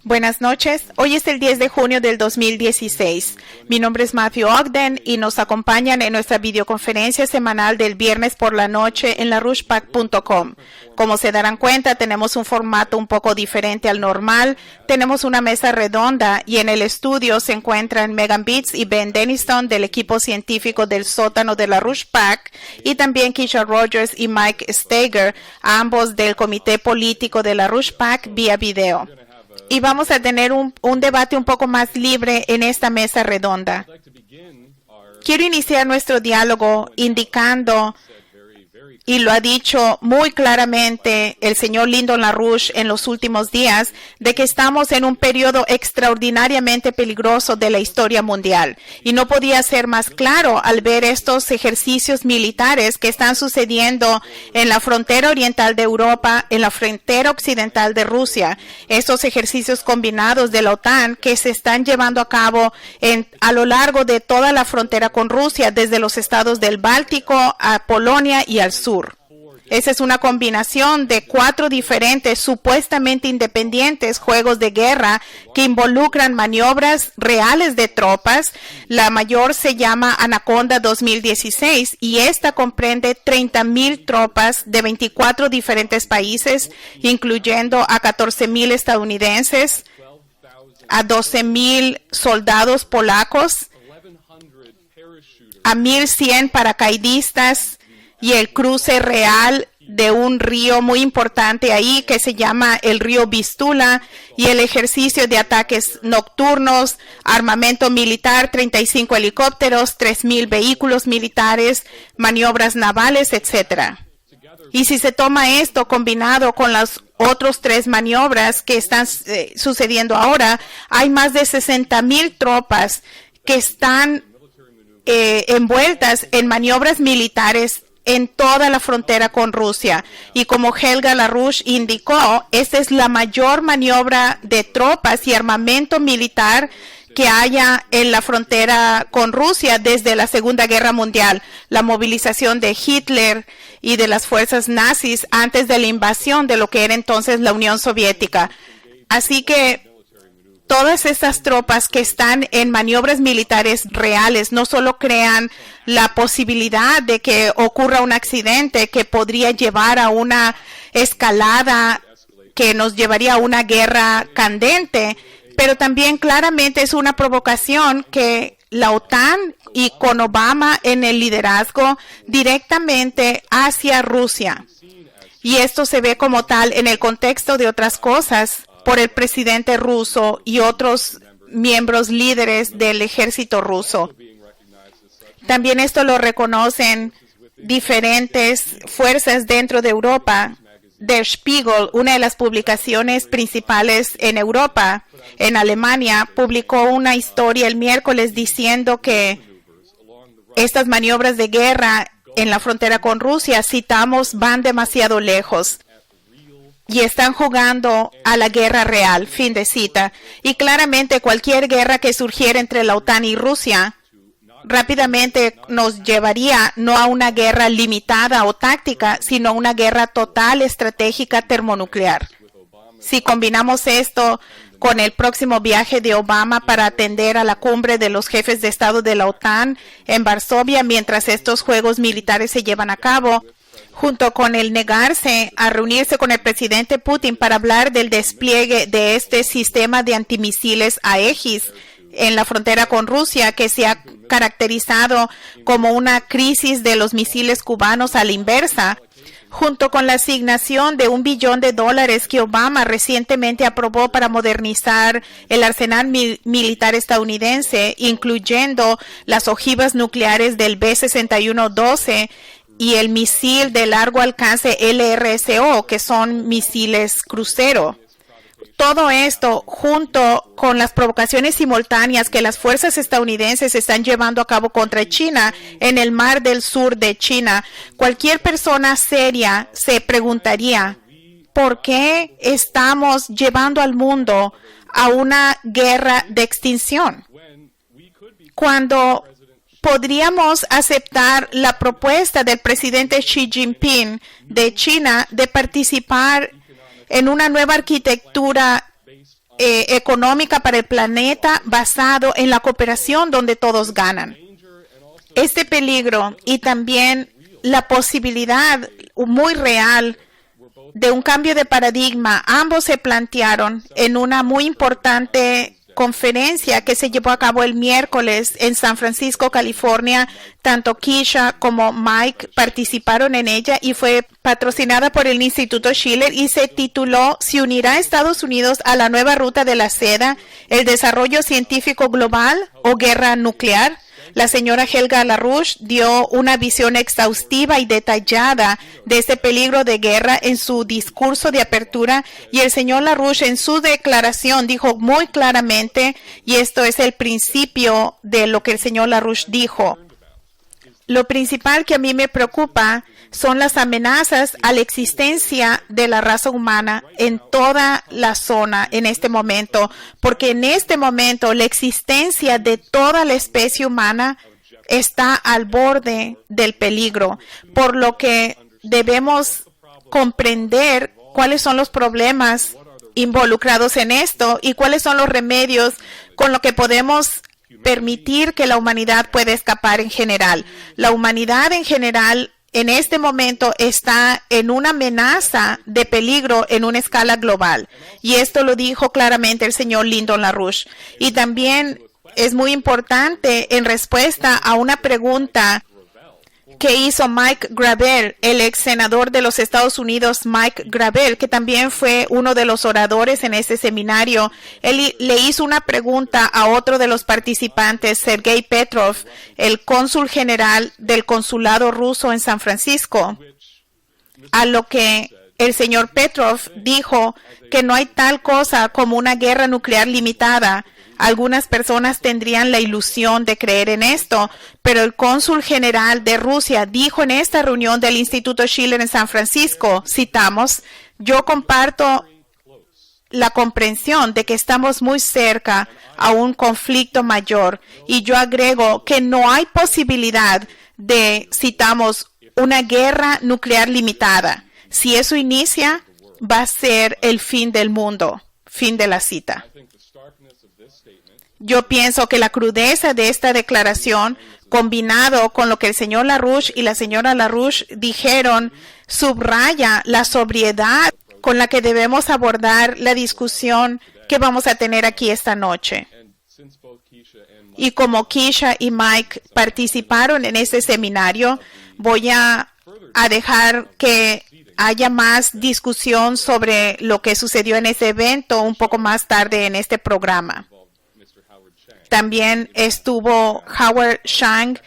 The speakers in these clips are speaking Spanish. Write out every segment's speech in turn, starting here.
Buenas noches. Hoy es el 10 de junio del 2016. Mi nombre es Matthew Ogden y nos acompañan en nuestra videoconferencia semanal del viernes por la noche en larushpac.com. Como se darán cuenta, tenemos un formato un poco diferente al normal. Tenemos una mesa redonda y en el estudio se encuentran Megan Beats y Ben Denniston del equipo científico del sótano de LaRouche-PAC y también Keisha Rogers y Mike Steger, ambos del comité político de LaRouche-PAC vía video. Y vamos a tener un debate un poco más libre en esta mesa redonda. Quiero iniciar nuestro diálogo indicando, y lo ha dicho muy claramente el señor Lyndon LaRouche en los últimos días, de que estamos en un periodo extraordinariamente peligroso de la historia mundial. Y no podía ser más claro al ver estos ejercicios militares que están sucediendo en la frontera oriental de Europa, en la frontera occidental de Rusia. Estos ejercicios combinados de la OTAN que se están llevando a cabo a lo largo de toda la frontera con Rusia, desde los estados del Báltico a Polonia y al sur. Esa es una combinación de 4 diferentes, supuestamente independientes juegos de guerra que involucran maniobras reales de tropas. La mayor se llama Anaconda 2016 y esta comprende 30,000 tropas de 24 diferentes países, incluyendo a 14,000 estadounidenses, a 12,000 soldados polacos, a 1,100 paracaidistas, y el cruce real de un río muy importante ahí que se llama el río Vístula, y el ejercicio de ataques nocturnos, armamento militar, 35 helicópteros, 3,000 vehículos militares, maniobras navales, etc. Y si se toma esto combinado con las otros 3 maniobras que están sucediendo ahora, hay más de 60,000 tropas que están envueltas en maniobras militares en toda la frontera con Rusia. Y como Helga LaRouche indicó, esta es la mayor maniobra de tropas y armamento militar que haya en la frontera con Rusia desde la Segunda Guerra Mundial. La movilización de Hitler y de las fuerzas nazis antes de la invasión de lo que era entonces la Unión Soviética. Así que todas estas tropas que están en maniobras militares reales no solo crean la posibilidad de que ocurra un accidente que podría llevar a una escalada que nos llevaría a una guerra candente, pero también claramente es una provocación que la OTAN y con Obama en el liderazgo directamente hacia Rusia. Y esto se ve como tal en el contexto de otras cosas por el presidente ruso y otros miembros líderes del ejército ruso. También esto lo reconocen diferentes fuerzas dentro de Europa. Der Spiegel, una de las publicaciones principales en Europa, en Alemania, publicó una historia el miércoles diciendo que estas maniobras de guerra en la frontera con Rusia, citamos, van demasiado lejos y están jugando a la guerra real, fin de cita. Y claramente cualquier guerra que surgiera entre la OTAN y Rusia rápidamente nos llevaría no a una guerra limitada o táctica, sino a una guerra total, estratégica, termonuclear. Si combinamos esto con el próximo viaje de Obama para atender a la cumbre de los jefes de Estado de la OTAN en Varsovia mientras estos juegos militares se llevan a cabo, junto con el negarse a reunirse con el presidente Putin para hablar del despliegue de este sistema de antimisiles Aegis en la frontera con Rusia, que se ha caracterizado como una crisis de los misiles cubanos a la inversa, junto con la asignación de $1 billón que Obama recientemente aprobó para modernizar el arsenal militar estadounidense, incluyendo las ojivas nucleares del B-61-12 y el misil de largo alcance LRSO, que son misiles crucero. Todo esto, junto con las provocaciones simultáneas que las fuerzas estadounidenses están llevando a cabo contra China en el mar del sur de China, cualquier persona seria se preguntaría, ¿por qué estamos llevando al mundo a una guerra de extinción? Cuando podríamos aceptar la propuesta del presidente Xi Jinping de China de participar en una nueva arquitectura económica para el planeta basado en la cooperación donde todos ganan. Este peligro y también la posibilidad muy real de un cambio de paradigma, ambos se plantearon en una muy importante conferencia que se llevó a cabo el miércoles en San Francisco, California. Tanto Keisha como Mike participaron en ella y fue patrocinada por el Instituto Schiller y se tituló ¿Se unirá Estados Unidos a la nueva ruta de la seda, el desarrollo científico global o guerra nuclear? La señora Helga LaRouche dio una visión exhaustiva y detallada de este peligro de guerra en su discurso de apertura y el señor LaRouche en su declaración dijo muy claramente, y esto es el principio de lo que el señor LaRouche dijo: lo principal que a mí me preocupa son las amenazas a la existencia de la raza humana en toda la zona en este momento, porque en este momento la existencia de toda la especie humana está al borde del peligro, por lo que debemos comprender cuáles son los problemas involucrados en esto y cuáles son los remedios con los que podemos permitir que la humanidad pueda escapar en general. La humanidad en general en este momento está en una amenaza de peligro en una escala global. Y esto lo dijo claramente el señor Lyndon LaRouche. Y también es muy importante en respuesta a una pregunta que hizo Mike Gravel, el ex senador de los Estados Unidos, Mike Gravel, que también fue uno de los oradores en este seminario. Él le hizo una pregunta a otro de los participantes, Sergei Petrov, el cónsul general del consulado ruso en San Francisco, a lo que el señor Petrov dijo que no hay tal cosa como una guerra nuclear limitada. Algunas personas tendrían la ilusión de creer en esto, pero el cónsul general de Rusia dijo en esta reunión del Instituto Schiller en San Francisco, citamos, yo comparto la comprensión de que estamos muy cerca a un conflicto mayor y yo agrego que no hay posibilidad de, citamos, una guerra nuclear limitada. Si eso inicia, va a ser el fin del mundo. Fin de la cita. Yo pienso que la crudeza de esta declaración, combinado con lo que el señor LaRouche y la señora LaRouche dijeron, subraya la sobriedad con la que debemos abordar la discusión que vamos a tener aquí esta noche. Y como Keisha y Mike participaron en este seminario, voy a dejar que haya más discusión sobre lo que sucedió en ese evento un poco más tarde en este programa. También estuvo Howard Chang,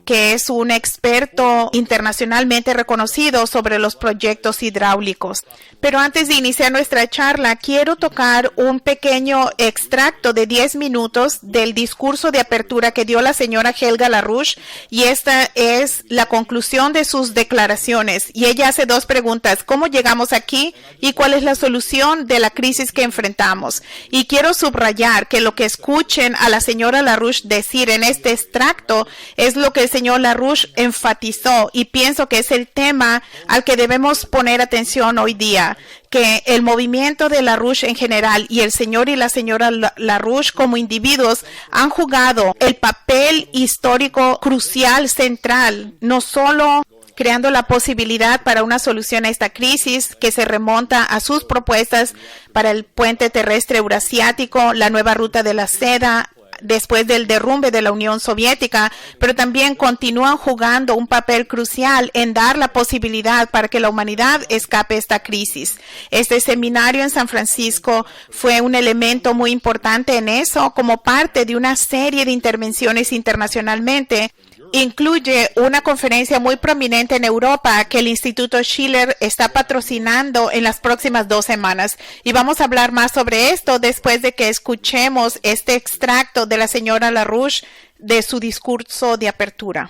que es un experto internacionalmente reconocido sobre los proyectos hidráulicos. Pero antes de iniciar nuestra charla, quiero tocar un pequeño extracto de 10 minutos del discurso de apertura que dio la señora Helga LaRouche, y esta es la conclusión de sus declaraciones. Y ella hace dos preguntas: ¿cómo llegamos aquí? ¿Y cuál es la solución de la crisis que enfrentamos? Y quiero subrayar que lo que escuchen a la señora LaRouche decir en este extracto es lo que el señor LaRouche enfatizó, y pienso que es el tema al que debemos poner atención hoy día, que el movimiento de LaRouche en general y el señor y la señora LaRouche como individuos han jugado el papel histórico crucial, central, no solo creando la posibilidad para una solución a esta crisis que se remonta a sus propuestas para el puente terrestre eurasiático, la nueva ruta de la seda, después del derrumbe de la Unión Soviética, pero también continúan jugando un papel crucial en dar la posibilidad para que la humanidad escape esta crisis. Este seminario en San Francisco fue un elemento muy importante en eso, como parte de una serie de intervenciones internacionalmente. Incluye una conferencia muy prominente en Europa que el Instituto Schiller está patrocinando en las próximas 2 semanas. Y vamos a hablar más sobre esto después de que escuchemos este extracto de la señora LaRouche de su discurso de apertura.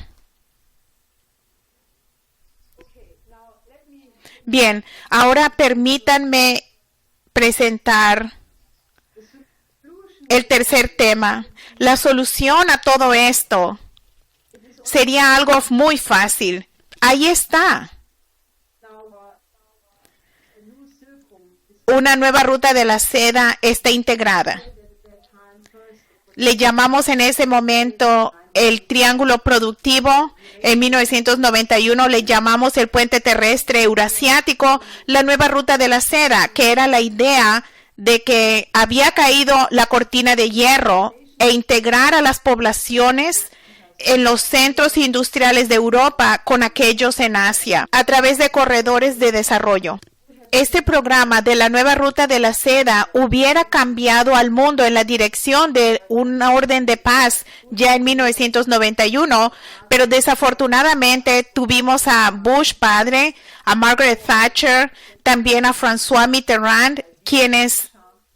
Bien, ahora permítanme presentar el tercer tema. La solución a todo esto sería algo muy fácil. Ahí está. una nueva ruta de la seda está integrada. Le llamamos en ese momento el triángulo productivo. En 1991 le llamamos el puente terrestre eurasiático, la nueva ruta de la seda, que era la idea de que había caído la cortina de hierro e integrar a las poblaciones en los centros industriales de Europa con aquellos en Asia, a través de corredores de desarrollo. Este programa de la nueva ruta de la seda hubiera cambiado al mundo en la dirección de una orden de paz ya en 1991, pero desafortunadamente tuvimos a Bush padre, a Margaret Thatcher, también a François Mitterrand, quienes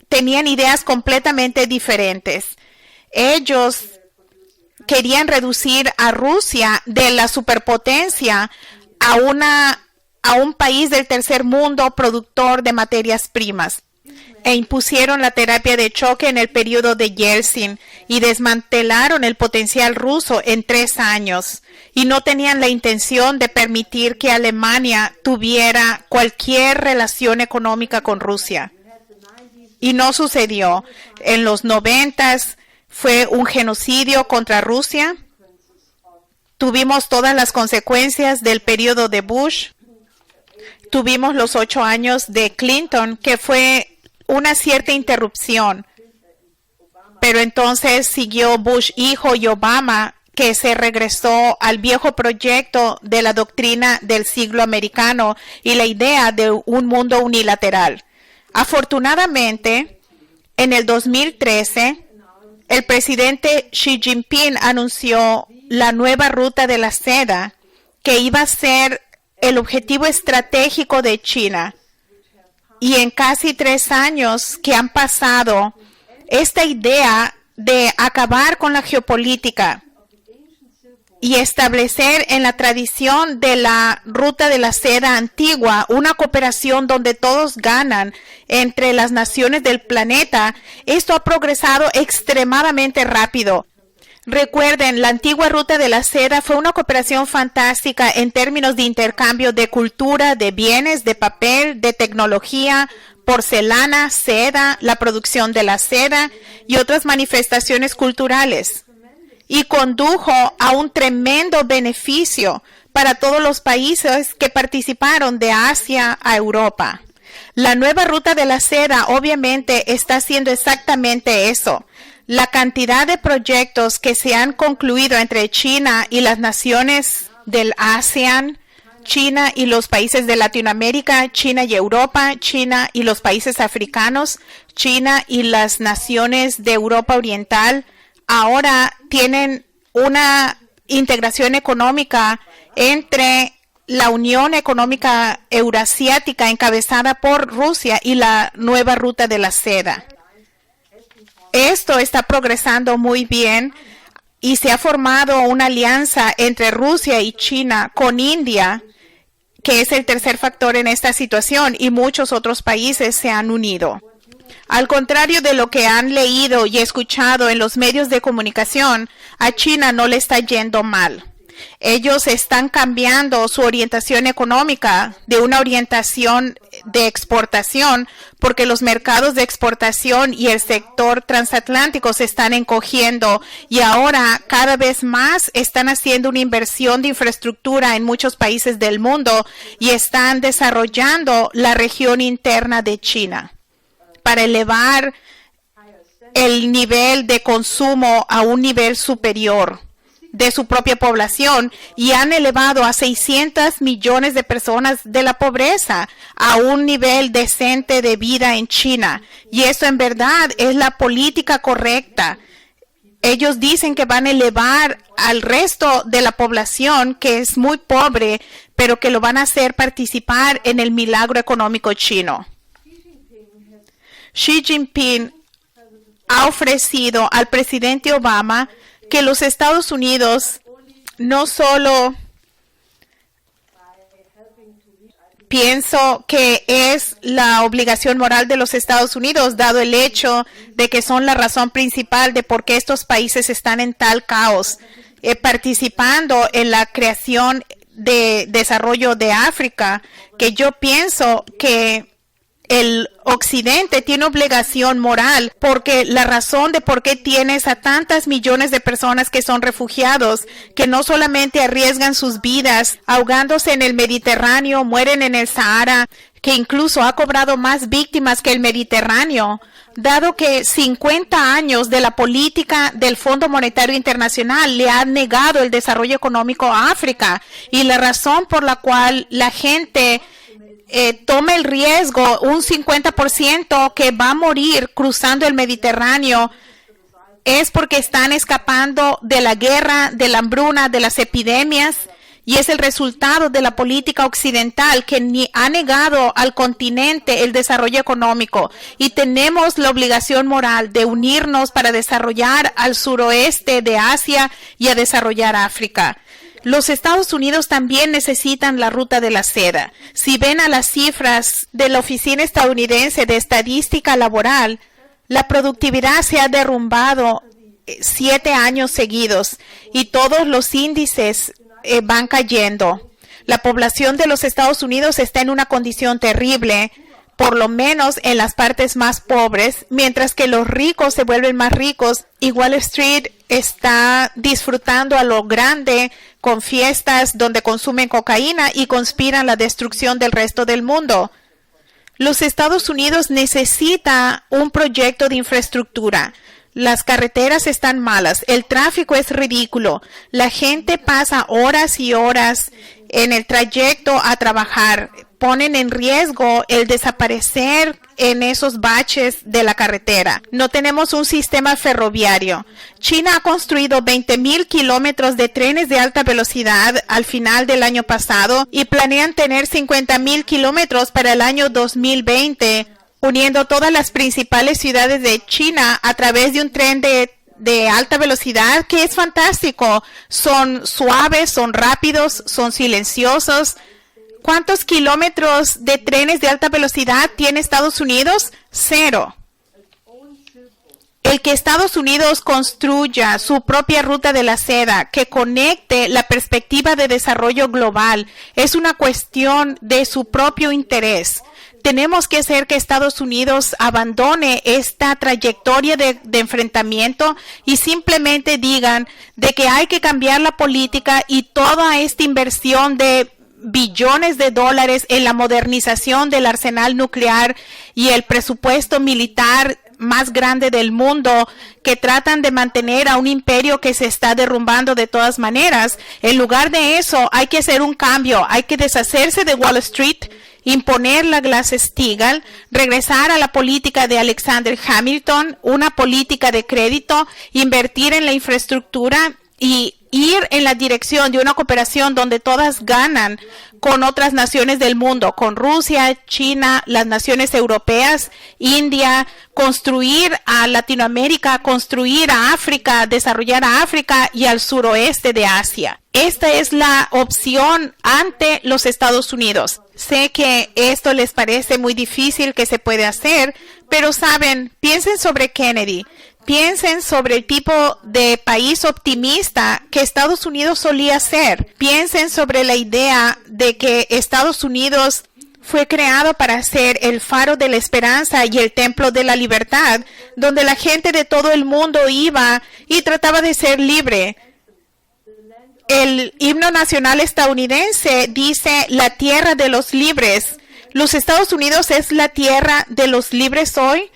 tenían ideas completamente diferentes. Ellos querían reducir a Rusia de la superpotencia a un país del tercer mundo productor de materias primas, e impusieron la terapia de choque en el periodo de Yeltsin y desmantelaron el potencial ruso en 3 años, y no tenían la intención de permitir que Alemania tuviera cualquier relación económica con Rusia. Y no sucedió. En los 90s fue un genocidio contra Rusia. Tuvimos todas las consecuencias del periodo de Bush. Tuvimos los 8 años de Clinton, que fue una cierta interrupción. Pero entonces siguió Bush hijo y Obama, que se regresó al viejo proyecto de la doctrina del siglo americano y la idea de un mundo unilateral. Afortunadamente, en el 2013, el presidente Xi Jinping anunció la nueva ruta de la seda, que iba a ser el objetivo estratégico de China. Y en casi 3 años que han pasado, esta idea de acabar con la geopolítica y establecer en la tradición de la ruta de la seda antigua una cooperación donde todos ganan entre las naciones del planeta, esto ha progresado extremadamente rápido. Recuerden, la antigua ruta de la seda fue una cooperación fantástica en términos de intercambio de cultura, de bienes, de papel, de tecnología, porcelana, seda, la producción de la seda y otras manifestaciones culturales. Y condujo a un tremendo beneficio para todos los países que participaron de Asia a Europa. La nueva ruta de la seda obviamente está haciendo exactamente eso. La cantidad de proyectos que se han concluido entre China y las naciones del ASEAN, China y los países de Latinoamérica, China y Europa, China y los países africanos, China y las naciones de Europa Oriental, ahora tienen una integración económica entre la Unión Económica Eurasiática encabezada por Rusia y la nueva ruta de la seda. Esto está progresando muy bien y se ha formado una alianza entre Rusia y China con India, que es el tercer factor en esta situación, y muchos otros países se han unido. Al contrario de lo que han leído y escuchado en los medios de comunicación, a China no le está yendo mal. Ellos están cambiando su orientación económica de una orientación de exportación, porque los mercados de exportación y el sector transatlántico se están encogiendo y ahora cada vez más están haciendo una inversión de infraestructura en muchos países del mundo y están desarrollando la región interna de China para elevar el nivel de consumo a un nivel superior de su propia población, y han elevado a 600 millones de personas de la pobreza a un nivel decente de vida en China. Y eso en verdad es la política correcta. Ellos dicen que van a elevar al resto de la población, que es muy pobre, pero que lo van a hacer participar en el milagro económico chino. Xi Jinping ha ofrecido al presidente Obama que los Estados Unidos no solo, pienso que es la obligación moral de los Estados Unidos, dado el hecho de que son la razón principal de por qué estos países están en tal caos, participando en la creación de desarrollo de África, que yo pienso que el Occidente tiene obligación moral, porque la razón de por qué tienes a tantas millones de personas que son refugiados, que no solamente arriesgan sus vidas ahogándose en el Mediterráneo, mueren en el Sahara, que incluso ha cobrado más víctimas que el Mediterráneo, dado que 50 años de la política del Fondo Monetario Internacional le han negado el desarrollo económico a África, y la razón por la cual la gente toma el riesgo, un 50% que va a morir cruzando el Mediterráneo, es porque están escapando de la guerra, de la hambruna, de las epidemias, y es el resultado de la política occidental que ha negado al continente el desarrollo económico. Y tenemos la obligación moral de unirnos para desarrollar al suroeste de Asia y a desarrollar África. Los Estados Unidos también necesitan la ruta de la seda. Si ven a las cifras de la Oficina Estadounidense de Estadística Laboral, la productividad se ha derrumbado 7 años seguidos y todos los índices van cayendo. La población de los Estados Unidos está en una condición terrible, por lo menos en las partes más pobres, mientras que los ricos se vuelven más ricos y Wall Street está disfrutando a lo grande con fiestas donde consumen cocaína y conspiran la destrucción del resto del mundo. Los Estados Unidos necesita un proyecto de infraestructura. Las carreteras están malas, el tráfico es ridículo, la gente pasa horas y horas en el trayecto a trabajar, ponen en riesgo el desaparecer en esos baches de la carretera. No tenemos un sistema ferroviario. China ha construido 20,000 kilómetros de trenes de alta velocidad al final del año pasado y planean tener 50,000 kilómetros para el año 2020, uniendo todas las principales ciudades de China a través de un tren de alta velocidad que es fantástico. Son suaves, son rápidos, son silenciosos. ¿Cuántos kilómetros de trenes de alta velocidad tiene Estados Unidos? 0. El que Estados Unidos construya su propia ruta de la seda que conecte la perspectiva de desarrollo global es una cuestión de su propio interés. Tenemos que hacer que Estados Unidos abandone esta trayectoria de enfrentamiento y simplemente digan de que hay que cambiar la política y toda esta inversión de billones de dólares en la modernización del arsenal nuclear y el presupuesto militar más grande del mundo, que tratan de mantener a un imperio que se está derrumbando de todas maneras. En lugar de eso, hay que hacer un cambio, hay que deshacerse de Wall Street, imponer la Glass-Steagall, regresar a la política de Alexander Hamilton, una política de crédito, invertir en la infraestructura y ir en la dirección de una cooperación donde todas ganan con otras naciones del mundo, con Rusia, China, las naciones europeas, India, construir a Latinoamérica, construir a África, desarrollar a África y al suroeste de Asia. Esta es la opción ante los Estados Unidos. Sé que esto les parece muy difícil que se puede hacer, pero saben, piensen sobre Kennedy. Piensen sobre el tipo de país optimista que Estados Unidos solía ser. Piensen sobre la idea de que Estados Unidos fue creado para ser el faro de la esperanza y el templo de la libertad, donde la gente de todo el mundo iba y trataba de ser libre. El himno nacional estadounidense dice la tierra de los libres. ¿Los Estados Unidos es la tierra de los libres hoy?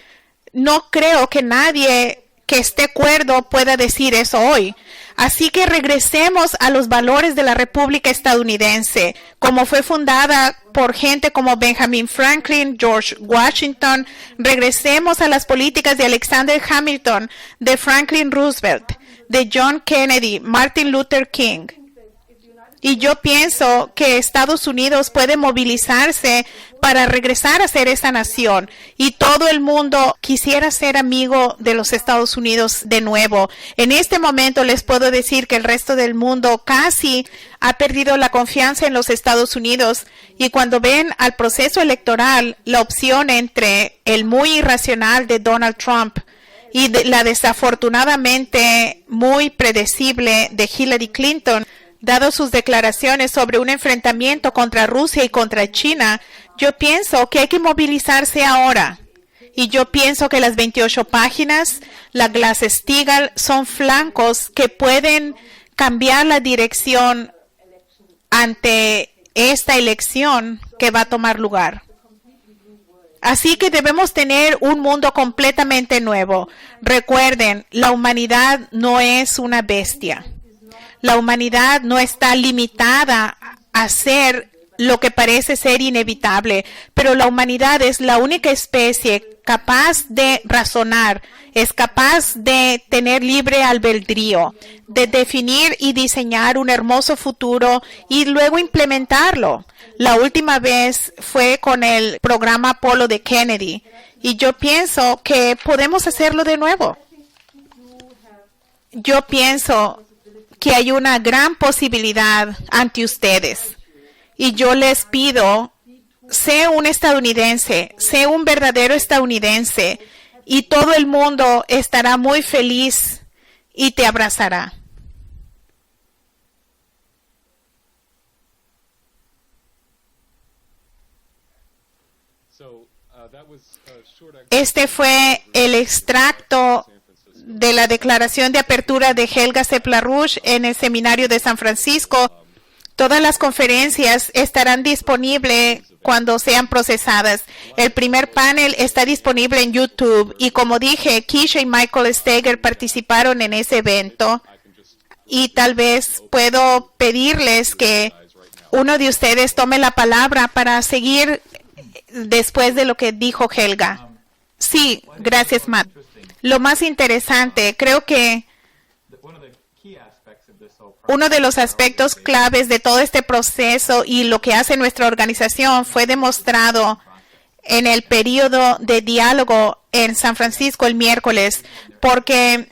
No creo que nadie que esté cuerdo pueda decir eso hoy. Así que regresemos a los valores de la República Estadounidense, como fue fundada por gente como Benjamin Franklin, George Washington. Regresemos a las políticas de Alexander Hamilton, de Franklin Roosevelt, de John Kennedy, Martin Luther King. Y yo pienso que Estados Unidos puede movilizarse para regresar a ser esa nación. Y todo el mundo quisiera ser amigo de los Estados Unidos de nuevo. En este momento les puedo decir que el resto del mundo casi ha perdido la confianza en los Estados Unidos. Y cuando ven al proceso electoral, la opción entre el muy irracional de Donald Trump y la desafortunadamente muy predecible de Hillary Clinton, dado sus declaraciones sobre un enfrentamiento contra Rusia y contra China, yo pienso que hay que movilizarse ahora. Y yo pienso que las 28 páginas, la Glass-Steagall, son flancos que pueden cambiar la dirección ante esta elección que va a tomar lugar. Así que debemos tener un mundo completamente nuevo. Recuerden, la humanidad no es una bestia. La humanidad no está limitada a ser lo que parece ser inevitable, pero la humanidad es la única especie capaz de razonar, es capaz de tener libre albedrío, de definir y diseñar un hermoso futuro y luego implementarlo. La última vez fue con el programa Apolo de Kennedy y yo pienso que podemos hacerlo de nuevo. Yo pienso que hay una gran posibilidad ante ustedes. Y yo les pido, sé un estadounidense, sé un verdadero estadounidense, y todo el mundo estará muy feliz y te abrazará. Este fue el extracto de la declaración de apertura de Helga Zepp-LaRouche en el seminario de San Francisco. Todas las conferencias estarán disponibles cuando sean procesadas. El primer panel está disponible en YouTube y como dije, Keisha y Michael Steger participaron en ese evento y tal vez puedo pedirles que uno de ustedes tome la palabra para seguir después de lo que dijo Helga. Sí, gracias, Matt. Lo más interesante, creo que uno de los aspectos claves de todo este proceso y lo que hace nuestra organización fue demostrado en el periodo de diálogo en San Francisco el miércoles, porque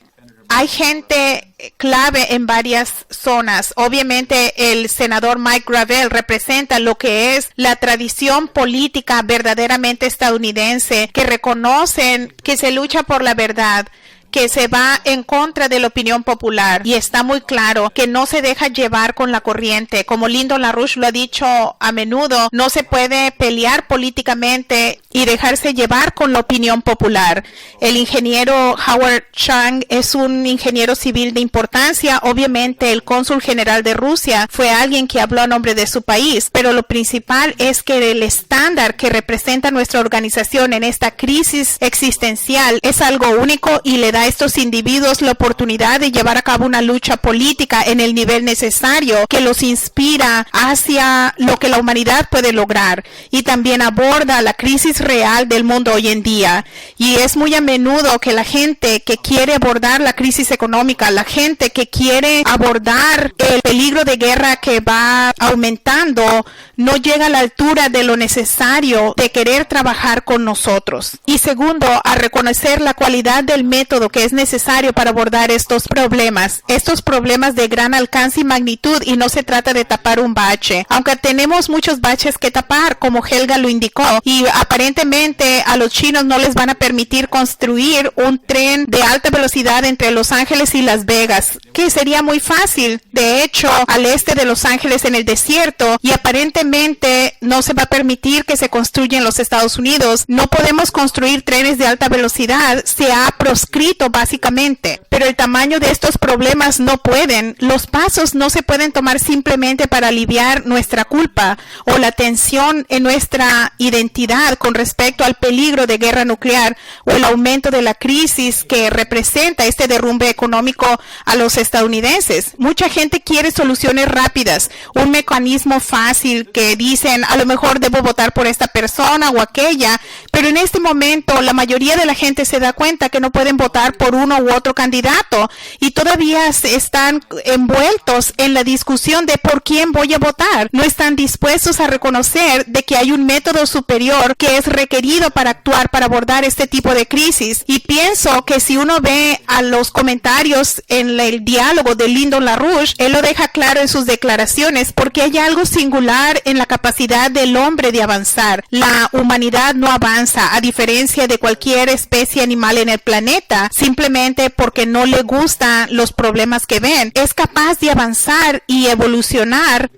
hay gente clave en varias zonas. Obviamente el senador Mike Gravel representa lo que es la tradición política verdaderamente estadounidense, que reconocen que se lucha por la verdad, que se va en contra de la opinión popular y está muy claro que no se deja llevar con la corriente. Como Lyndon LaRouche lo ha dicho a menudo, no se puede pelear políticamente y dejarse llevar con la opinión popular. El ingeniero Howard Chang es un ingeniero civil de importancia. Obviamente el cónsul general de Rusia fue alguien que habló a nombre de su país, pero lo principal es que el estándar que representa nuestra organización en esta crisis existencial es algo único y le da a estos individuos la oportunidad de llevar a cabo una lucha política en el nivel necesario que los inspira hacia lo que la humanidad puede lograr y también aborda la crisis real del mundo hoy en día. Y es muy a menudo que la gente que quiere abordar la crisis económica, la gente que quiere abordar el peligro de guerra que va aumentando, no llega a la altura de lo necesario de querer trabajar con nosotros. Y segundo, a reconocer la cualidad del método que es necesario para abordar estos problemas de gran alcance y magnitud, y no se trata de tapar un bache, aunque tenemos muchos baches que tapar, como Helga lo indicó, y aparentemente a los chinos no les van a permitir construir un tren de alta velocidad entre Los Ángeles y Las Vegas, que sería muy fácil, de hecho, al este de Los Ángeles en el desierto, y aparentemente no se va a permitir que se construya en los Estados Unidos. No podemos construir trenes de alta velocidad, se ha proscrito básicamente, pero el tamaño de estos problemas no pueden, los pasos no se pueden tomar simplemente para aliviar nuestra culpa o la tensión en nuestra identidad con respecto al peligro de guerra nuclear o el aumento de la crisis que representa este derrumbe económico a los estadounidenses. Mucha gente quiere soluciones rápidas, un mecanismo fácil que dicen a lo mejor debo votar por esta persona o aquella, pero en este momento la mayoría de la gente se da cuenta que no pueden votar por uno u otro candidato y todavía están envueltos en la discusión de por quién voy a votar. No están dispuestos a reconocer de que hay un método superior que es requerido para actuar, para abordar este tipo de crisis. Y pienso que si uno ve a los comentarios en el diálogo de Lyndon LaRouche, él lo deja claro en sus declaraciones, porque hay algo singular en la capacidad del hombre de avanzar. La humanidad no avanza, a diferencia de cualquier especie animal en el planeta. simplemente porque no le gustan los problemas que ven. Es capaz de avanzar y evolucionar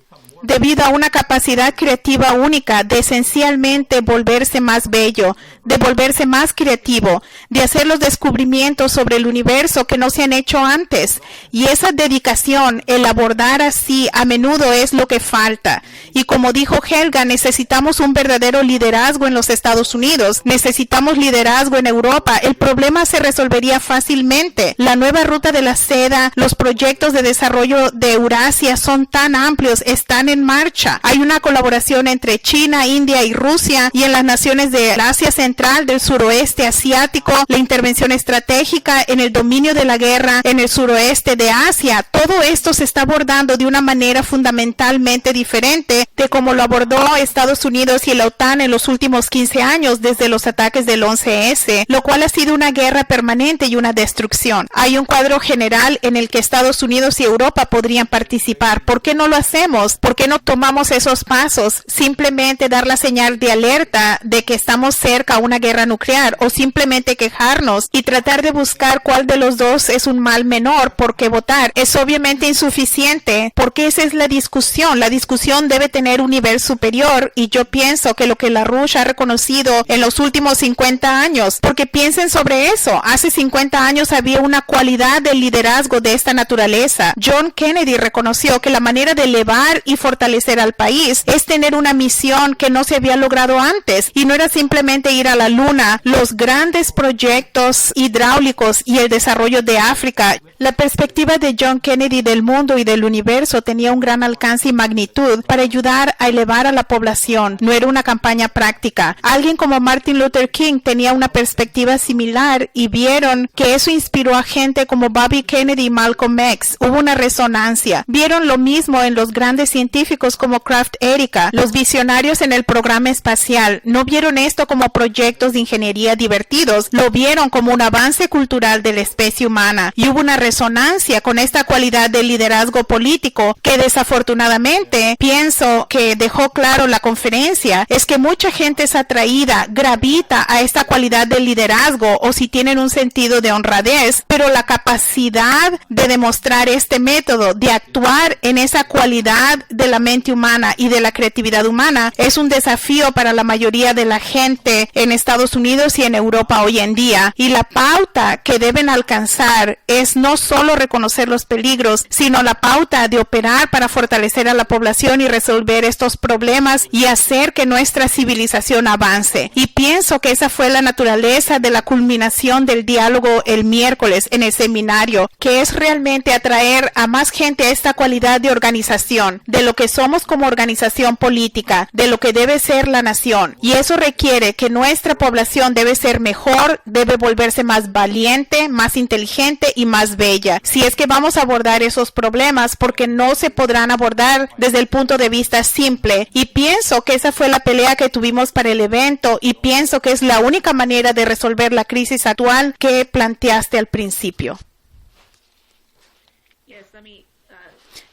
debido a una capacidad creativa única de esencialmente volverse más bello, de volverse más creativo, de hacer los descubrimientos sobre el universo que no se han hecho antes. Y esa dedicación, el abordar así, a menudo es lo que falta. Y como dijo Helga, necesitamos un verdadero liderazgo en los Estados Unidos. Necesitamos liderazgo en Europa. El problema se resolvería fácilmente. La nueva ruta de la seda, los proyectos de desarrollo de Eurasia son tan amplios, están en marcha. Hay una colaboración entre China, India y Rusia, y en las naciones de Asia Central, del suroeste asiático, la intervención estratégica en el dominio de la guerra en el suroeste de Asia. Todo esto se está abordando de una manera fundamentalmente diferente de como lo abordó Estados Unidos y la OTAN en los últimos 15 años desde los ataques del 11S, lo cual ha sido una guerra permanente y una destrucción. Hay un cuadro general en el que Estados Unidos y Europa podrían participar. ¿Por qué no lo hacemos? ¿Por qué no tomamos esos pasos? Simplemente dar la señal de alerta de que estamos cerca a una guerra nuclear, o simplemente quejarnos y tratar de buscar cuál de los dos es un mal menor por qué votar. Es obviamente insuficiente, porque esa es la discusión. La discusión debe tener un nivel superior, y yo pienso que lo que LaRouche ha reconocido en los últimos 50 años, porque piensen sobre eso, hace 50 años había una cualidad de liderazgo de esta naturaleza. John Kennedy reconoció que la manera de elevar y fortalecer al país es tener una misión que no se había logrado antes, y no era simplemente ir a la luna. Los grandes proyectos hidráulicos y el desarrollo de África, la perspectiva de John Kennedy del mundo y del universo tenía un gran alcance y magnitud para ayudar a elevar a la población. No era una campaña práctica. Alguien como Martin Luther King tenía una perspectiva similar, y vieron que eso inspiró a gente como Bobby Kennedy y Malcolm X. Hubo una resonancia. Vieron lo mismo en los grandes científicos como Kraft Erika, los visionarios en el programa espacial. No vieron esto como proyectos de ingeniería divertidos, lo vieron como un avance cultural de la especie humana, y hubo una resonancia con esta cualidad de liderazgo político que desafortunadamente pienso que dejó claro la conferencia. Es que mucha gente es atraída, gravita a esta cualidad de liderazgo, o si tienen un sentido de honradez, pero la capacidad de demostrar este método, de actuar en esa cualidad de la mente humana y de la creatividad humana, es un desafío para la mayoría de la gente en Estados Unidos y en Europa hoy en día. Y la pauta que deben alcanzar es no solo reconocer los peligros, sino la pauta de operar para fortalecer a la población y resolver estos problemas y hacer que nuestra civilización avance. Y pienso que esa fue la naturaleza de la culminación del diálogo el miércoles en el seminario, que es realmente atraer a más gente a esta cualidad de organización, de lo que somos como organización política, de lo que debe ser la nación. Y eso requiere que nuestra población debe ser mejor, debe volverse más valiente, más inteligente y más bella. Si es que vamos a abordar esos problemas, porque no se podrán abordar desde el punto de vista simple. Y pienso que esa fue la pelea que tuvimos para el evento, y pienso que es la única manera de resolver la crisis actual que planteaste al principio.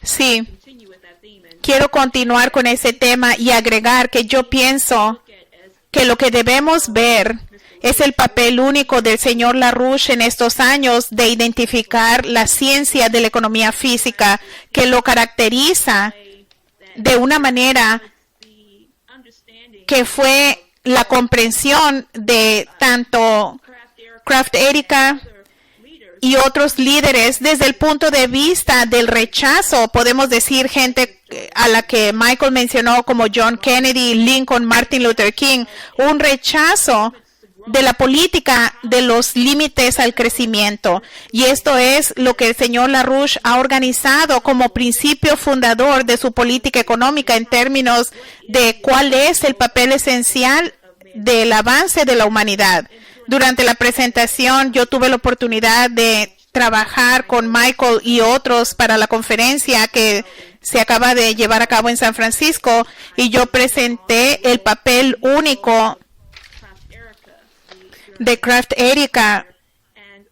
Sí. Quiero continuar con ese tema y agregar que yo pienso que lo que debemos ver es el papel único del señor LaRouche en estos años de identificar la ciencia de la economía física, que lo caracteriza de una manera que fue la comprensión de tanto Kraft Erika y otros líderes desde el punto de vista del rechazo. Podemos decir gente a la que Michael mencionó como John Kennedy, Lincoln, Martin Luther King, un rechazo de la política de los límites al crecimiento. Y esto es lo que el señor LaRouche ha organizado como principio fundador de su política económica en términos de cuál es el papel esencial del avance de la humanidad. Durante la presentación yo tuve la oportunidad de trabajar con Michael y otros para la conferencia que se acaba de llevar a cabo en San Francisco, y yo presenté el papel único de Kraft Erika,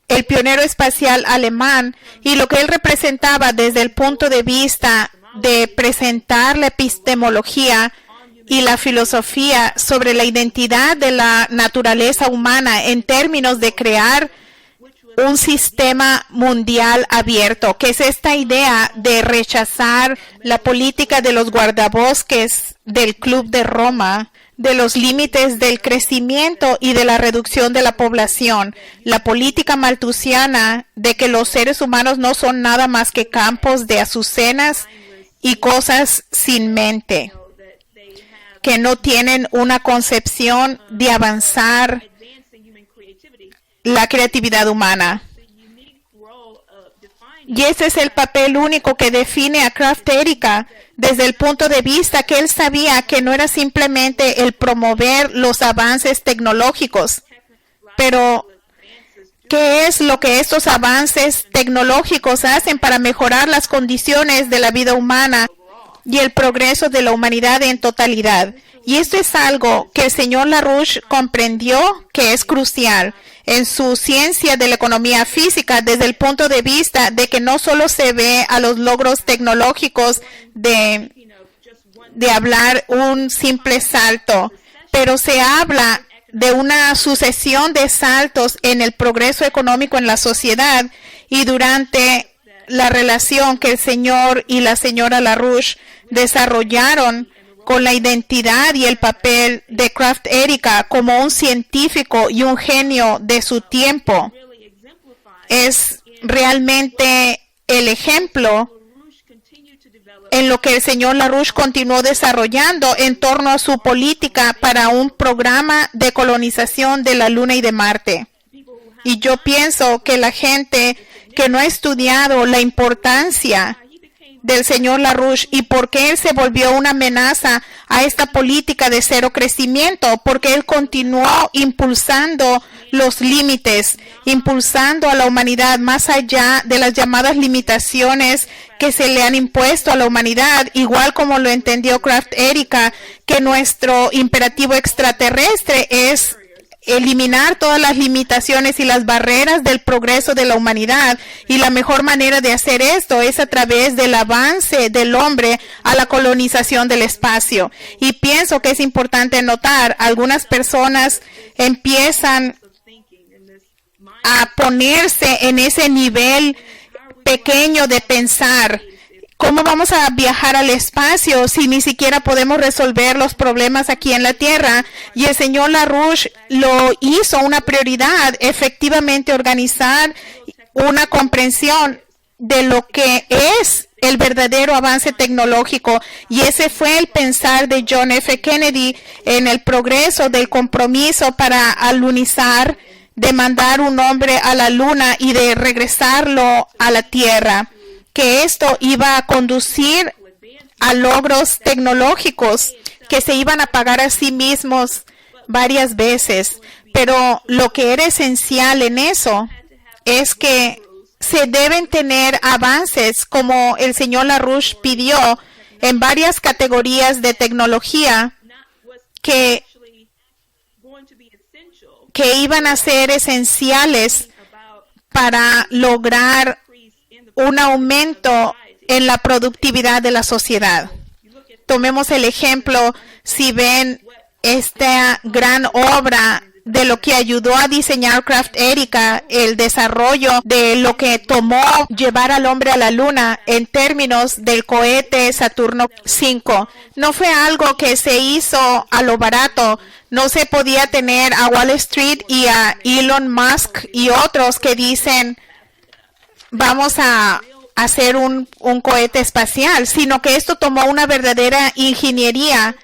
el pionero espacial alemán, y lo que él representaba desde el punto de vista de presentar la epistemología y la filosofía sobre la identidad de la naturaleza humana en términos de crear un sistema mundial abierto, que es esta idea de rechazar la política de los guardabosques del Club de Roma, de los límites del crecimiento y de la reducción de la población, la política malthusiana de que los seres humanos no son nada más que campos de azucenas y cosas sin mente, que no tienen una concepción de avanzar la creatividad humana. Y ese es el papel único que define a Kraft Erica desde el punto de vista que él sabía que no era simplemente el promover los avances tecnológicos, pero ¿qué es lo que estos avances tecnológicos hacen para mejorar las condiciones de la vida humana y el progreso de la humanidad en totalidad? Y esto es algo que el señor LaRouche comprendió que es crucial en su ciencia de la economía física desde el punto de vista de que no solo se ve a los logros tecnológicos de hablar un simple salto, pero se habla de una sucesión de saltos en el progreso económico en la sociedad y durante la relación que el señor y la señora LaRouche desarrollaron con la identidad y el papel de Kraft Erica como un científico y un genio de su tiempo. Es realmente el ejemplo en lo que el señor LaRouche continuó desarrollando en torno a su política para un programa de colonización de la Luna y de Marte. Y yo pienso que la gente que no ha estudiado la importancia del señor LaRouche y por qué él se volvió una amenaza a esta política de cero crecimiento, porque él continuó impulsando los límites, impulsando a la humanidad más allá de las llamadas limitaciones que se le han impuesto a la humanidad, igual como lo entendió Kraft Erica, que nuestro imperativo extraterrestre es eliminar todas las limitaciones y las barreras del progreso de la humanidad, y la mejor manera de hacer esto es a través del avance del hombre a la colonización del espacio. Y pienso que es importante notar, algunas personas empiezan a ponerse en ese nivel pequeño de pensar. ¿Cómo vamos a viajar al espacio si ni siquiera podemos resolver los problemas aquí en la Tierra? Y el señor LaRouche lo hizo una prioridad, efectivamente organizar una comprensión de lo que es el verdadero avance tecnológico. Y ese fue el pensar de John F. Kennedy en el progreso del compromiso para alunizar, de mandar un hombre a la Luna y de regresarlo a la Tierra, que esto iba a conducir a logros tecnológicos que se iban a pagar a sí mismos varias veces. Pero lo que era esencial en eso es que se deben tener avances, como el señor LaRouche pidió, en varias categorías de tecnología que iban a ser esenciales para lograr un aumento en la productividad de la sociedad. Tomemos el ejemplo, si ven esta gran obra de lo que ayudó a diseñar Kraft Erica, el desarrollo de lo que tomó llevar al hombre a la Luna en términos del cohete Saturno V. No fue algo que se hizo a lo barato. No se podía tener a Wall Street y a Elon Musk y otros que dicen vamos a hacer un cohete espacial, sino que esto tomó una verdadera ingeniería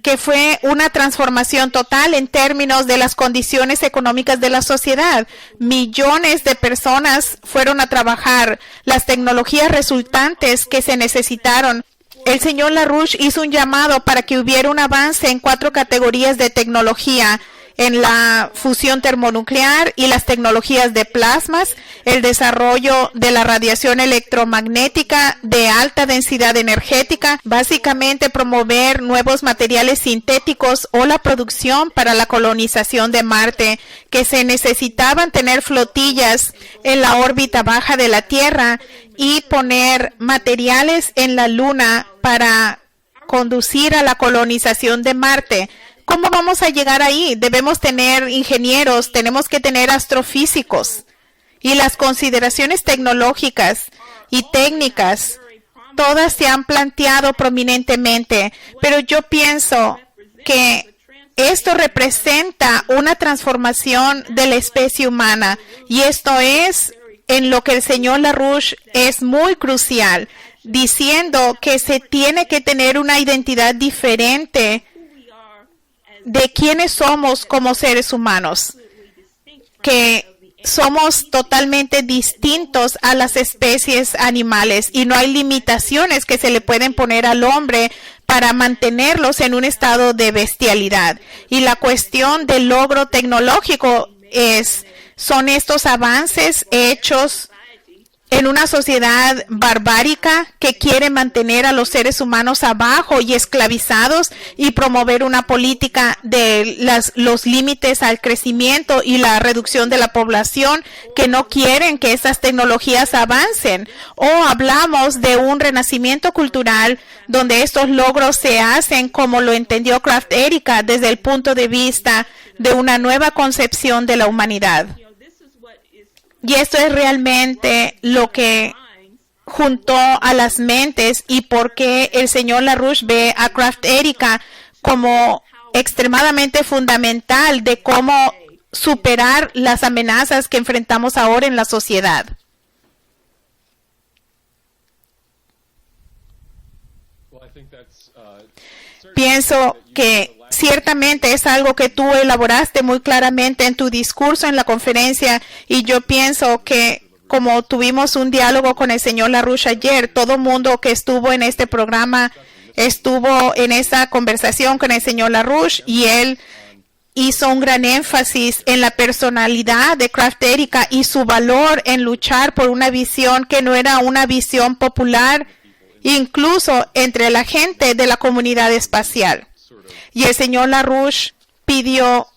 que fue una transformación total en términos de las condiciones económicas de la sociedad. Millones de personas fueron a trabajar, las tecnologías resultantes que se necesitaron. El señor LaRouche hizo un llamado para que hubiera un avance en 4 categorías de tecnología: en la fusión termonuclear y las tecnologías de plasmas, el desarrollo de la radiación electromagnética de alta densidad energética, básicamente promover nuevos materiales sintéticos o la producción para la colonización de Marte, que se necesitaban tener flotillas en la órbita baja de la Tierra y poner materiales en la Luna para conducir a la colonización de Marte. ¿Cómo vamos a llegar ahí? Debemos tener ingenieros, tenemos que tener astrofísicos. y las consideraciones tecnológicas y técnicas, todas se han planteado prominentemente, pero yo pienso que esto representa una transformación de la especie humana, y esto es en lo que el señor LaRouche es muy crucial, diciendo que se tiene que tener una identidad diferente de quiénes somos como seres humanos, que somos totalmente distintos a las especies animales y no hay limitaciones que se le pueden poner al hombre para mantenerlos en un estado de bestialidad. Y la cuestión del logro tecnológico son estos avances hechos en una sociedad barbárica que quiere mantener a los seres humanos abajo y esclavizados y promover una política de los límites al crecimiento y la reducción de la población que no quieren que esas tecnologías avancen. O hablamos de un renacimiento cultural donde estos logros se hacen como lo entendió Kraft Erika desde el punto de vista de una nueva concepción de la humanidad. Y esto es realmente lo que juntó a las mentes y por qué el señor LaRouche ve a Kraft Erika como extremadamente fundamental de cómo superar las amenazas que enfrentamos ahora en la sociedad. Pienso que ciertamente es algo que tú elaboraste muy claramente en tu discurso en la conferencia, y yo pienso que como tuvimos un diálogo con el señor LaRouche ayer, todo mundo que estuvo en este programa estuvo en esa conversación con el señor LaRouche y él hizo un gran énfasis en la personalidad de Kraft Erika y su valor en luchar por una visión que no era una visión popular, incluso entre la gente de la comunidad espacial. Y el señor LaRouche pidió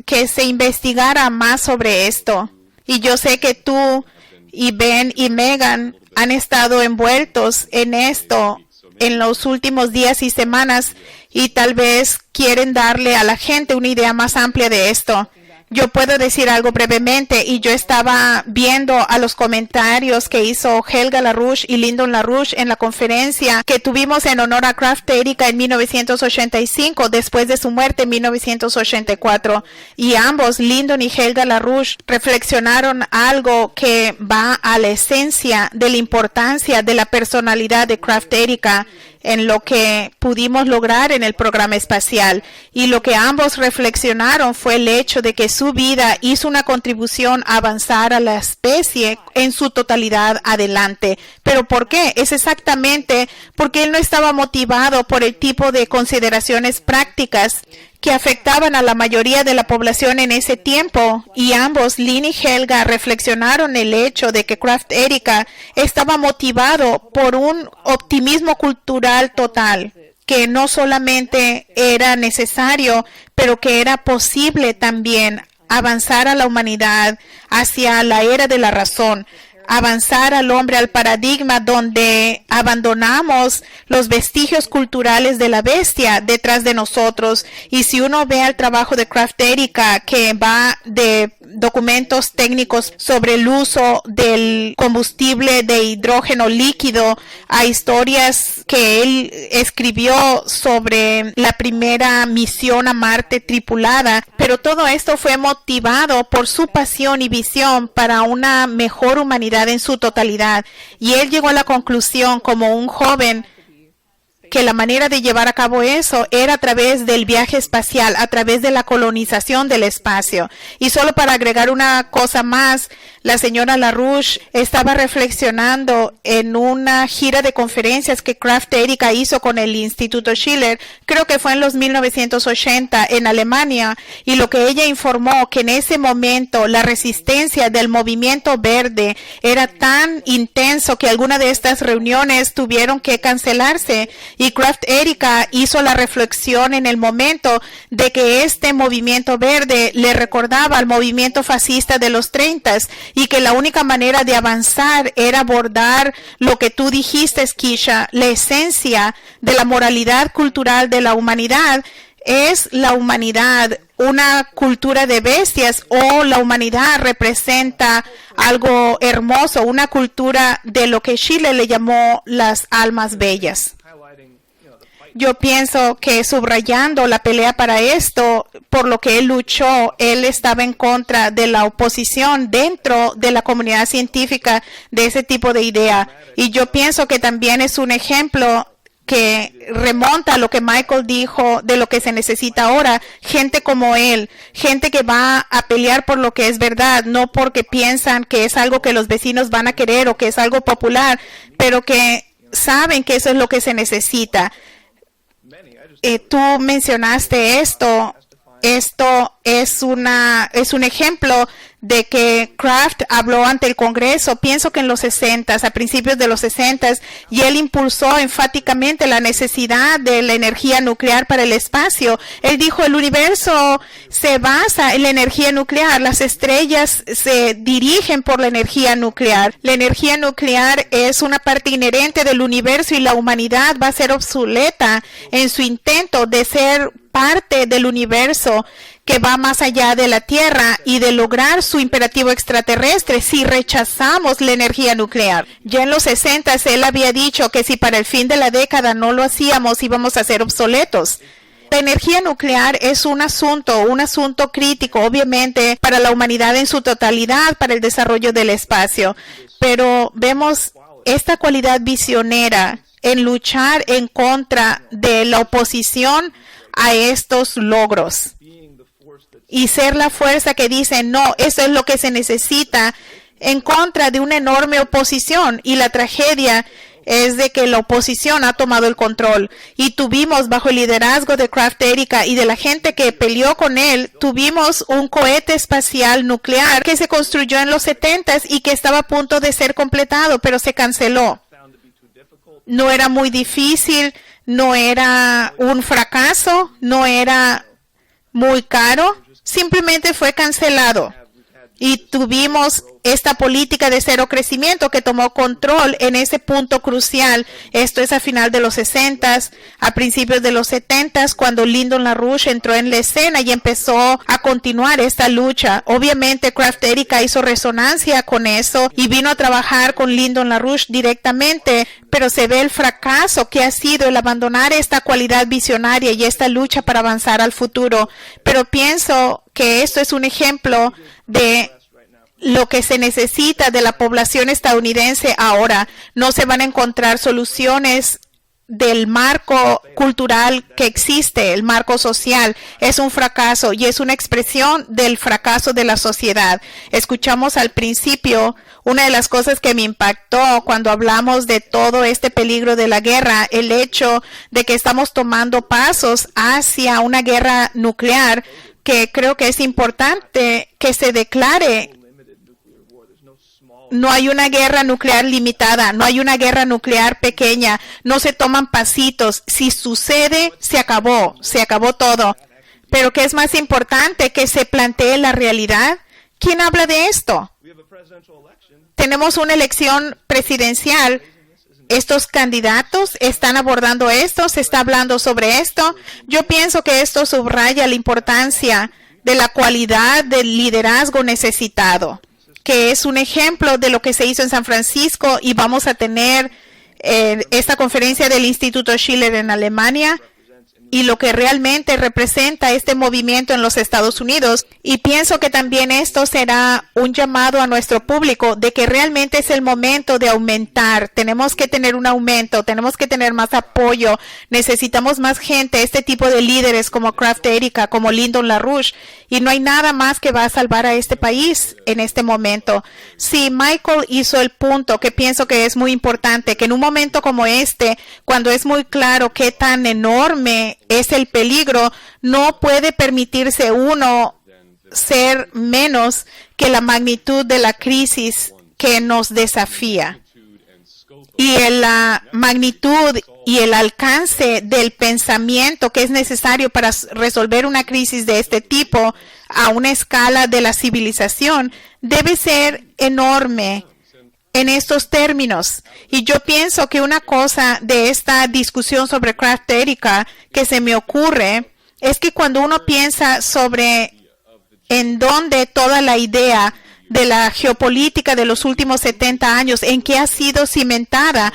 que se investigara más sobre esto. Y yo sé que tú y Ben y Megan han estado envueltos en esto en los últimos días y semanas y tal vez quieren darle a la gente una idea más amplia de esto. Yo puedo decir algo brevemente, y yo estaba viendo a los comentarios que hizo Helga LaRouche y Lyndon LaRouche en la conferencia que tuvimos en honor a Kraft Erika en 1985, después de su muerte en 1984. Y ambos, Lyndon y Helga LaRouche, reflexionaron algo que va a la esencia de la importancia de la personalidad de Kraft Erika en lo que pudimos lograr en el programa espacial. Y lo que ambos reflexionaron fue el hecho de que su vida hizo una contribución a avanzar a la especie en su totalidad adelante. ¿Pero por qué? Es exactamente porque él no estaba motivado por el tipo de consideraciones prácticas que afectaban a la mayoría de la población en ese tiempo, y ambos, Lynn y Helga, reflexionaron el hecho de que Kraft Erika estaba motivado por un optimismo cultural total, que no solamente era necesario, pero que era posible también avanzar a la humanidad hacia la era de la razón, avanzar al hombre al paradigma donde abandonamos los vestigios culturales de la bestia detrás de nosotros. Y si uno ve el trabajo de Kraft Erika, que va de documentos técnicos sobre el uso del combustible de hidrógeno líquido a historias que él escribió sobre la primera misión a Marte tripulada, pero todo esto fue motivado por su pasión y visión para una mejor humanidad en su totalidad. Y él llegó a la conclusión como un joven que la manera de llevar a cabo eso era a través del viaje espacial, a través de la colonización del espacio. Y solo para agregar una cosa más, la señora LaRouche estaba reflexionando en una gira de conferencias que Kraft Erika hizo con el Instituto Schiller, creo que fue en los 1980 en Alemania, y lo que ella informó que en ese momento la resistencia del movimiento verde era tan intenso que algunas de estas reuniones tuvieron que cancelarse. Y Kraft Erika hizo la reflexión en el momento de que este movimiento verde le recordaba al movimiento fascista de los 30s y que la única manera de avanzar era abordar lo que tú dijiste, Keisha, la esencia de la moralidad cultural de la humanidad. Es la humanidad una cultura de bestias o la humanidad representa algo hermoso, una cultura de lo que Chile le llamó las almas bellas. Yo pienso que subrayando la pelea para esto, por lo que él luchó, él estaba en contra de la oposición dentro de la comunidad científica de ese tipo de idea. Y yo pienso que también es un ejemplo que remonta a lo que Michael dijo de lo que se necesita ahora, gente como él, gente que va a pelear por lo que es verdad, no porque piensan que es algo que los vecinos van a querer o que es algo popular, pero que saben que eso es lo que se necesita. Tú mencionaste esto es un ejemplo de que Kraft habló ante el Congreso, pienso que en los 60s, a principios de los 60s, y él impulsó enfáticamente la necesidad de la energía nuclear para el espacio. Él dijo, el universo se basa en la energía nuclear, las estrellas se dirigen por la energía nuclear. La energía nuclear es una parte inherente del universo y la humanidad va a ser obsoleta en su intento de ser parte del universo que va más allá de la Tierra y de lograr su imperativo extraterrestre si rechazamos la energía nuclear. Ya en los 60 él había dicho que si para el fin de la década no lo hacíamos íbamos a ser obsoletos. La energía nuclear es un asunto crítico, obviamente, para la humanidad en su totalidad, para el desarrollo del espacio. Pero vemos esta cualidad visionera en luchar en contra de la oposición a estos logros y ser la fuerza que dice no, eso es lo que se necesita en contra de una enorme oposición. Y la tragedia es de que la oposición ha tomado el control y tuvimos, bajo el liderazgo de Kraft Erika y de la gente que peleó con él, tuvimos un cohete espacial nuclear que se construyó en los 70s y que estaba a punto de ser completado, pero se canceló. No era muy difícil, no era un fracaso, no era muy caro, simplemente fue cancelado. Y tuvimos esta política de cero crecimiento que tomó control en ese punto crucial. Esto es a final de los 60s, a principios de los 70s, cuando Lyndon LaRouche entró en la escena y empezó a continuar esta lucha. Obviamente, Kraft Erika hizo resonancia con eso y vino a trabajar con Lyndon LaRouche directamente, pero se ve el fracaso que ha sido el abandonar esta cualidad visionaria y esta lucha para avanzar al futuro. Pero pienso que esto es un ejemplo de lo que se necesita de la población estadounidense ahora. No se van a encontrar soluciones del marco cultural que existe, el marco social. Es un fracaso y es una expresión del fracaso de la sociedad. Escuchamos al principio una de las cosas que me impactó cuando hablamos de todo este peligro de la guerra, el hecho de que estamos tomando pasos hacia una guerra nuclear, que creo que es importante que se declare. No hay una guerra nuclear limitada, no hay una guerra nuclear pequeña, no se toman pasitos. Si sucede, se acabó todo. Pero ¿qué es más importante? Que se plantee la realidad. ¿Quién habla de esto? Tenemos una elección presidencial. Estos candidatos están abordando esto, se está hablando sobre esto. Yo pienso que esto subraya la importancia de la cualidad del liderazgo necesitado, que es un ejemplo de lo que se hizo en San Francisco, y vamos a tener esta conferencia del Instituto Schiller en Alemania y lo que realmente representa este movimiento en los Estados Unidos. Y pienso que también esto será un llamado a nuestro público de que realmente es el momento de aumentar. Tenemos que tener un aumento, tenemos que tener más apoyo, necesitamos más gente, este tipo de líderes como Kraft Erika, como Lyndon LaRouche, y no hay nada más que va a salvar a este país en este momento. Sí, Michael hizo el punto que pienso que es muy importante, que en un momento como este, cuando es muy claro qué tan enorme es el peligro, no puede permitirse uno ser menos que la magnitud de la crisis que nos desafía. Y la magnitud y el alcance del pensamiento que es necesario para resolver una crisis de este tipo a una escala de la civilización debe ser enorme en estos términos. Y yo pienso que una cosa de esta discusión sobre Kraft Erika que se me ocurre es que cuando uno piensa sobre en dónde toda la idea de la geopolítica de los últimos 70 años, en qué ha sido cimentada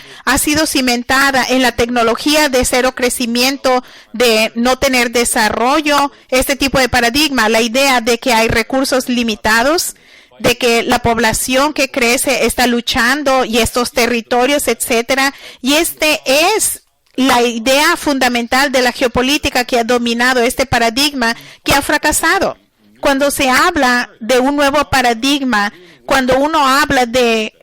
en la tecnología de cero crecimiento, de no tener desarrollo, este tipo de paradigma, la idea de que hay recursos limitados, de que la población que crece está luchando y estos territorios, etcétera, y este es la idea fundamental de la geopolítica que ha dominado este paradigma que ha fracasado. Cuando se habla de un nuevo paradigma, cuando uno habla de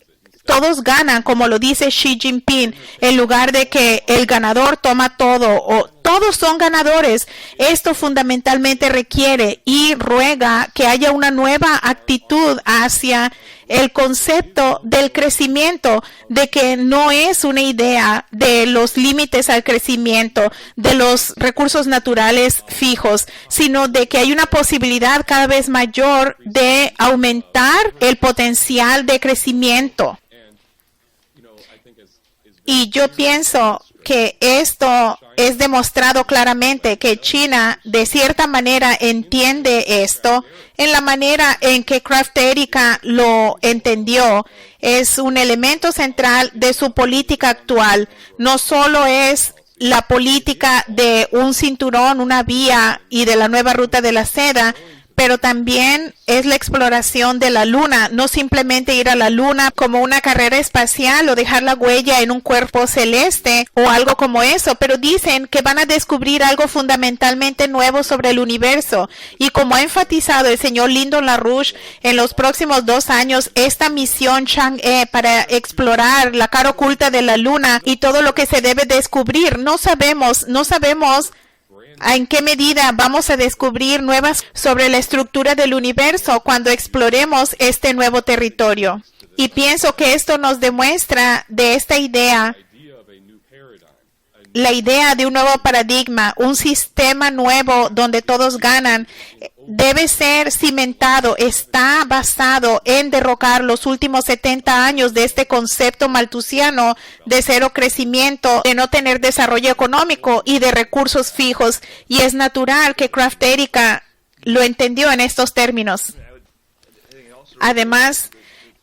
todos ganan, como lo dice Xi Jinping, en lugar de que el ganador toma todo o todos son ganadores, esto fundamentalmente requiere y ruega que haya una nueva actitud hacia el concepto del crecimiento, de que no es una idea de los límites al crecimiento, de los recursos naturales fijos, sino de que hay una posibilidad cada vez mayor de aumentar el potencial de crecimiento. Y yo pienso que esto es demostrado claramente que China de cierta manera entiende esto en la manera en que Craft Erika lo entendió. Es un elemento central de su política actual. No solo es la política de un cinturón, una vía y de la nueva ruta de la seda, pero también es la exploración de la luna, no simplemente ir a la luna como una carrera espacial o dejar la huella en un cuerpo celeste o algo como eso, pero dicen que van a descubrir algo fundamentalmente nuevo sobre el universo. Y como ha enfatizado el señor Lyndon LaRouche, en los próximos 2 años, esta misión Chang'e para explorar la cara oculta de la luna y todo lo que se debe descubrir, no sabemos ¿en qué medida vamos a descubrir nuevas sobre la estructura del universo cuando exploremos este nuevo territorio? Y pienso que esto nos demuestra de esta idea, la idea de un nuevo paradigma, un sistema nuevo donde todos ganan, debe ser cimentado, está basado en derrocar los últimos 70 años de este concepto malthusiano de cero crecimiento, de no tener desarrollo económico y de recursos fijos. Y es natural que Craft Erika lo entendió en estos términos. Además,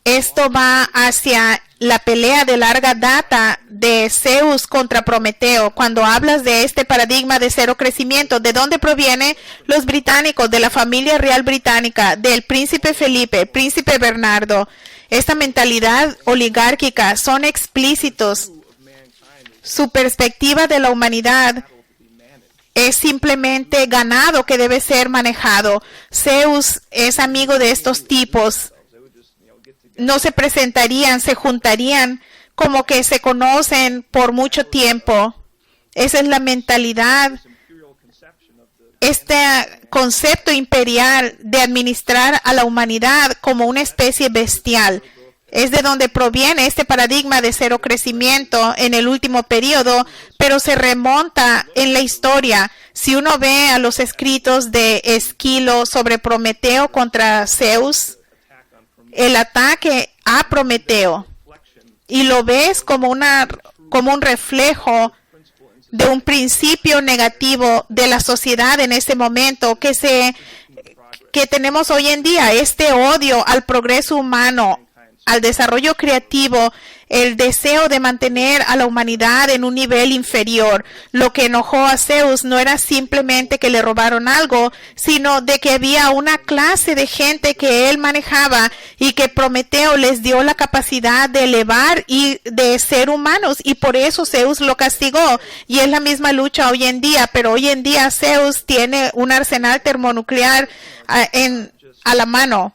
esto va hacia la pelea de larga data de Zeus contra Prometeo. Cuando hablas de este paradigma de cero crecimiento, ¿de dónde proviene? Los británicos, de la familia real británica, del príncipe Felipe, príncipe Bernardo. Esta mentalidad oligárquica son explícitos. Su perspectiva de la humanidad es simplemente ganado que debe ser manejado. Zeus es amigo de estos tipos. No se presentarían, se juntarían como que se conocen por mucho tiempo. Esa es la mentalidad, este concepto imperial de administrar a la humanidad como una especie bestial. Es de donde proviene este paradigma de cero crecimiento en el último periodo, pero se remonta en la historia. Si uno ve a los escritos de Esquilo sobre Prometeo contra Zeus, el ataque a Prometeo, y lo ves como un reflejo de un principio negativo de la sociedad en ese momento que tenemos hoy en día, este odio al progreso humano, al desarrollo creativo, el deseo de mantener a la humanidad en un nivel inferior. Lo que enojó a Zeus no era simplemente que le robaron algo, sino de que había una clase de gente que él manejaba y que Prometeo les dio la capacidad de elevar y de ser humanos, y por eso Zeus lo castigó. Y es la misma lucha hoy en día, pero hoy en día Zeus tiene un arsenal termonuclear a la mano.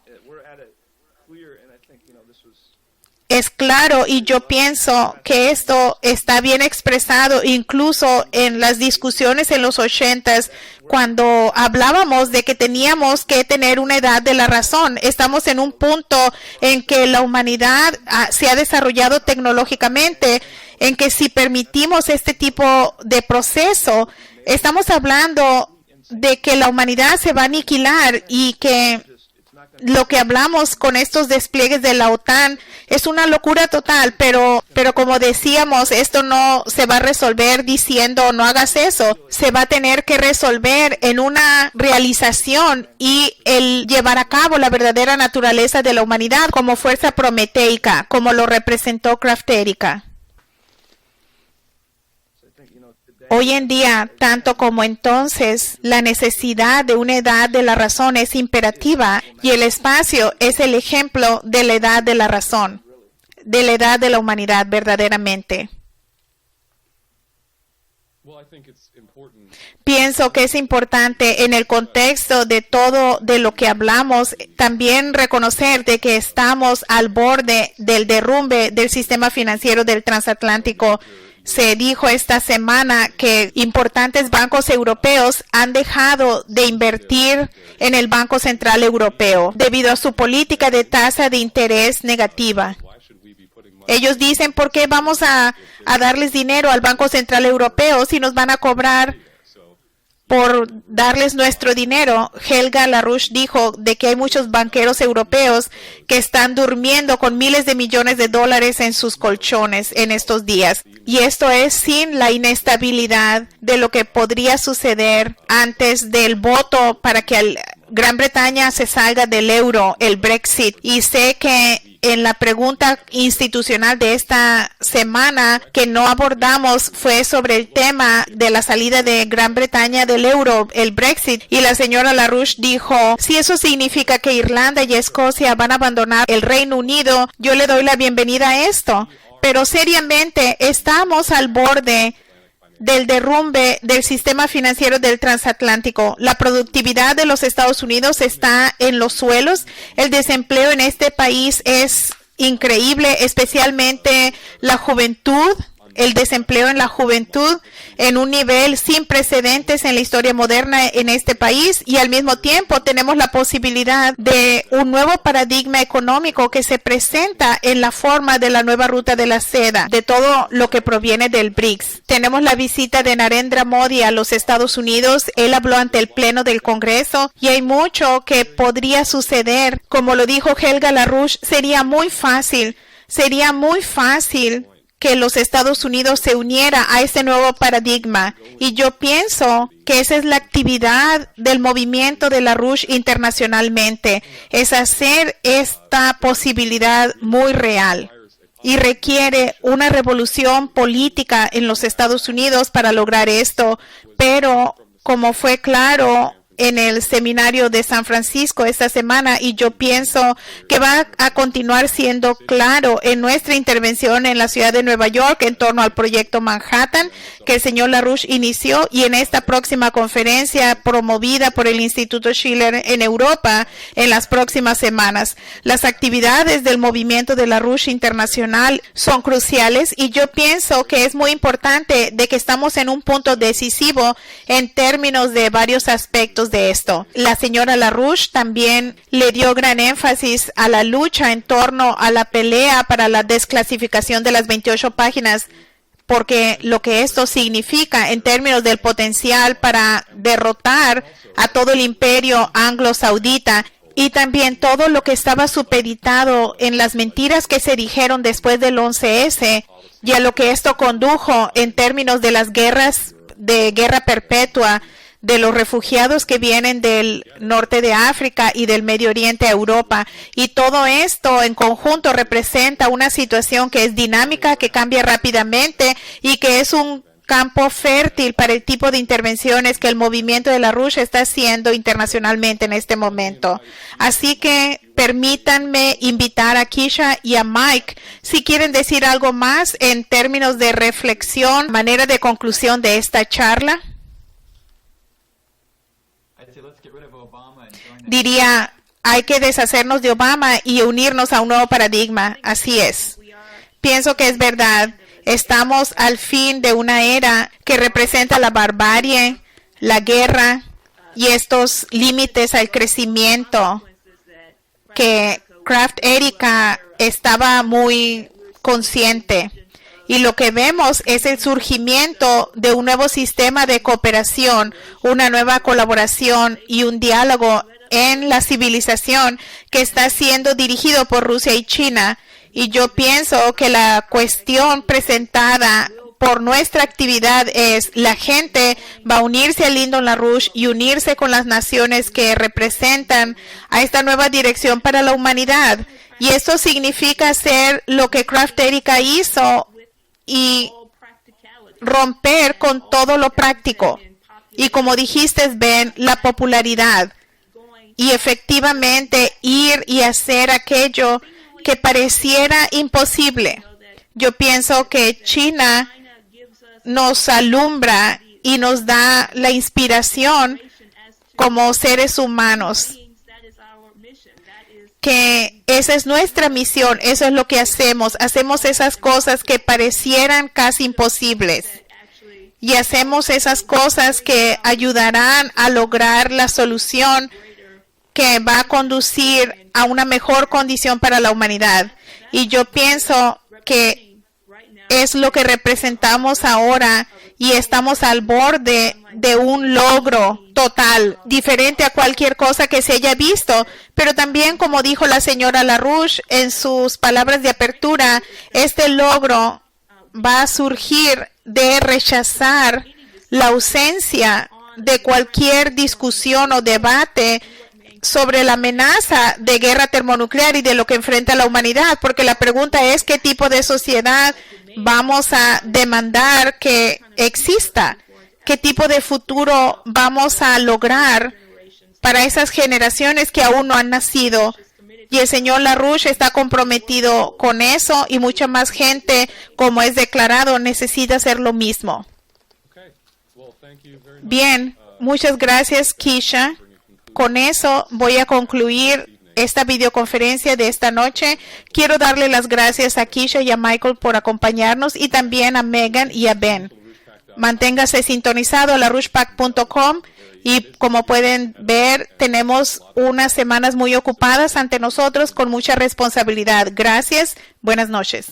Es claro, y yo pienso que esto está bien expresado incluso en las discusiones en los 80s, cuando hablábamos de que teníamos que tener una edad de la razón. Estamos en un punto en que la humanidad se ha desarrollado tecnológicamente, en que si permitimos este tipo de proceso, estamos hablando de que la humanidad se va a aniquilar y que lo que hablamos con estos despliegues de la OTAN es una locura total, pero como decíamos, esto no se va a resolver diciendo no hagas eso, se va a tener que resolver en una realización y el llevar a cabo la verdadera naturaleza de la humanidad como fuerza prometeica, como lo representó Craft Erika. Hoy en día, tanto como entonces, la necesidad de una edad de la razón es imperativa y el espacio es el ejemplo de la edad de la razón, de la edad de la humanidad verdaderamente. Pienso que es importante en el contexto de todo de lo que hablamos, también reconocer de que estamos al borde del derrumbe del sistema financiero del transatlántico. Se dijo esta semana que importantes bancos europeos han dejado de invertir en el Banco Central Europeo debido a su política de tasa de interés negativa. Ellos dicen, ¿por qué vamos a darles dinero al Banco Central Europeo si nos van a cobrar por darles nuestro dinero? Helga LaRouche dijo de que hay muchos banqueros europeos que están durmiendo con miles de millones de dólares en sus colchones en estos días. Y esto es sin la inestabilidad de lo que podría suceder antes del voto para que Gran Bretaña se salga del euro, el Brexit. Y sé que en la pregunta institucional de esta semana que no abordamos fue sobre el tema de la salida de Gran Bretaña del euro, el Brexit. Y la señora LaRouche dijo, si eso significa que Irlanda y Escocia van a abandonar el Reino Unido, yo le doy la bienvenida a esto. Pero seriamente estamos al borde del derrumbe del sistema financiero del transatlántico. La productividad de los Estados Unidos está en los suelos. El desempleo en este país es increíble, especialmente la juventud. El desempleo en la juventud en un nivel sin precedentes en la historia moderna en este país, y al mismo tiempo tenemos la posibilidad de un nuevo paradigma económico que se presenta en la forma de la nueva ruta de la seda, de todo lo que proviene del BRICS. Tenemos la visita de Narendra Modi a los Estados Unidos. Él habló ante el Pleno del Congreso y hay mucho que podría suceder. Como lo dijo Helga LaRouche, sería muy fácil que los Estados Unidos se uniera a este nuevo paradigma. Y yo pienso que esa es la actividad del movimiento de LaRouche internacionalmente, es hacer esta posibilidad muy real. Y requiere una revolución política en los Estados Unidos para lograr esto. Pero, como fue claro en el seminario de San Francisco esta semana, y yo pienso que va a continuar siendo claro en nuestra intervención en la ciudad de Nueva York en torno al proyecto Manhattan que el señor LaRouche inició, y en esta próxima conferencia promovida por el Instituto Schiller en Europa en las próximas semanas. Las actividades del movimiento de LaRouche internacional son cruciales, y yo pienso que es muy importante de que estamos en un punto decisivo en términos de varios aspectos de esto. La señora LaRouche también le dio gran énfasis a la lucha en torno a la pelea para la desclasificación de las 28 páginas, porque lo que esto significa en términos del potencial para derrotar a todo el imperio anglo-saudita, y también todo lo que estaba supeditado en las mentiras que se dijeron después del 11S, y a lo que esto condujo en términos de las guerras, de guerra perpetua, de los refugiados que vienen del norte de África y del Medio Oriente a Europa. Y todo esto en conjunto representa una situación que es dinámica, que cambia rápidamente y que es un campo fértil para el tipo de intervenciones que el movimiento de LaRouche está haciendo internacionalmente en este momento. Así que permítanme invitar a Keisha y a Mike si quieren decir algo más en términos de reflexión, manera de conclusión de esta charla. Diría, hay que deshacernos de Obama y unirnos a un nuevo paradigma. Así es. Pienso que es verdad. Estamos al fin de una era que representa la barbarie, la guerra y estos límites al crecimiento que Craft Erika estaba muy consciente. Y lo que vemos es el surgimiento de un nuevo sistema de cooperación, una nueva colaboración y un diálogo en la civilización que está siendo dirigido por Rusia y China. Y yo pienso que la cuestión presentada por nuestra actividad es: la gente va a unirse a Lyndon LaRouche y unirse con las naciones que representan a esta nueva dirección para la humanidad. Y esto significa hacer lo que Craft Erika hizo y romper con todo lo práctico. Y como dijiste, Ben, la popularidad. Y efectivamente ir y hacer aquello que pareciera imposible. Yo pienso que China nos alumbra y nos da la inspiración como seres humanos, que esa es nuestra misión, eso es lo que hacemos. Hacemos esas cosas que parecieran casi imposibles y hacemos esas cosas que ayudarán a lograr la solución que va a conducir a una mejor condición para la humanidad. Y yo pienso que es lo que representamos ahora y estamos al borde de un logro total, diferente a cualquier cosa que se haya visto. Pero también, como dijo la señora LaRouche en sus palabras de apertura, este logro va a surgir de rechazar la ausencia de cualquier discusión o debate sobre la amenaza de guerra termonuclear y de lo que enfrenta la humanidad, porque la pregunta es: ¿qué tipo de sociedad vamos a demandar que exista? ¿Qué tipo de futuro vamos a lograr para esas generaciones que aún no han nacido? Y el señor LaRouche está comprometido con eso, y mucha más gente, como es declarado, necesita hacer lo mismo. Bien, muchas gracias, Keisha. Con eso voy a concluir esta videoconferencia de esta noche. Quiero darle las gracias a Keisha y a Michael por acompañarnos, y también a Megan y a Ben. Manténgase sintonizado a larouchepac.com, y como pueden ver, tenemos unas semanas muy ocupadas ante nosotros con mucha responsabilidad. Gracias. Buenas noches.